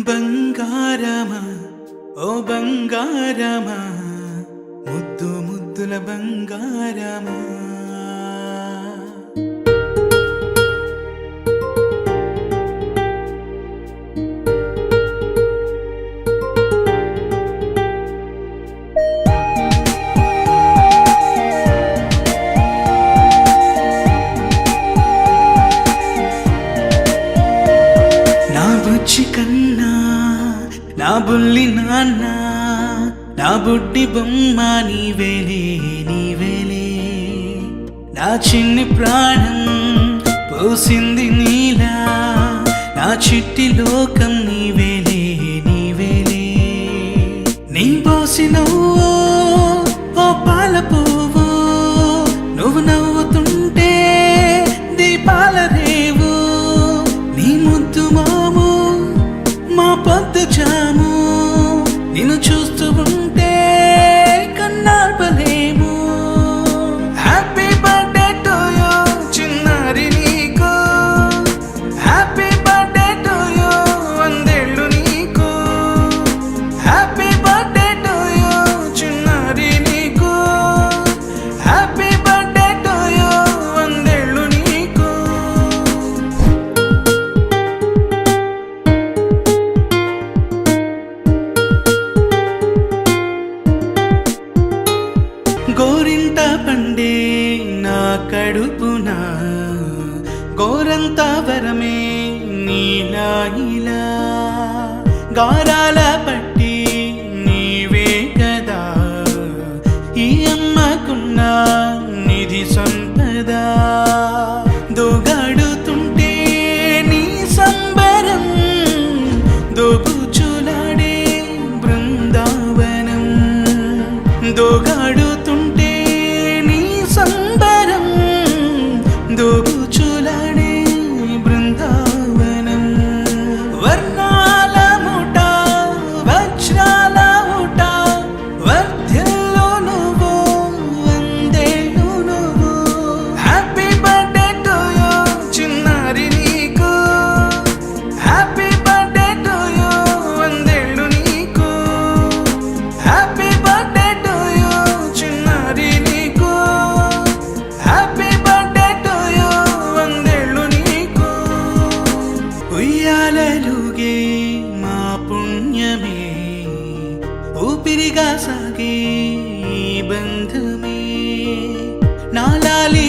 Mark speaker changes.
Speaker 1: బంగారమా ఓ బంగారమా ముద్దు ముద్దుల బంగారమా నా బుజ్జి కన్నా నా బుల్లి నాన్న నా బుడ్డి బొమ్మ నీవేలే నీవేలే నా చిన్ని ప్రాణం పోసింది నీలా నా చిట్టి లోకం నీవేలే నీవేలే నీ పోసినవో ఓ పాల పువ్వు నువ్వు నవ్వుతుంటే దీపాల రేవు నీ ముద్దు మాము మా పొద్దు జాము నిన్ను చూస్తూ ఉంటే కన్నార్పలేము. హ్యాపీ బర్త్డే టు యూ చిన్నారి నీకు, హ్యాపీ బర్త్డే టు యూ వందేళ్ళు నీకు, హ్యాపీ బర్త్డే టు యూ చిన్నారి నీకు, హ్యాపీ బర్త్డే టు యూ వందేళ్ళు నీకు. గోరింట పండే నా కడుపున గోరంత వరమే నీలా ఇలా గారాల పట్టి నీవే కదా ఈ అమ్మకున్న నిధి సంపద దోగాడుతుంటే నీ సంబరం దోబుచులాడే బృందావనం దోగాడుతుంటే నీ సంబరం దోబుచులాడే బృందావనం వర్ణాల ముఠ వజ్రాల ఊట వర్ధ్యల్లో నువ్వు వందేళ్ళు నువ్వు. హ్యాపీ బర్త్డే టు యూ చిన్నారి నీకు, హ్యాపీ బర్త్డే టు యూ వందేళ్ళు నీకు, హ్యాపీ బర్త్డే టు యూ చిన్నారి నీకు, హ్యాపీ బర్త్డే టు యూ వందేళ్ళు నీకు. ఉయ్యాలలుగే మా పుణ్యమే ఊపిరిగా సాగే ఈ బంధమే నా లాలి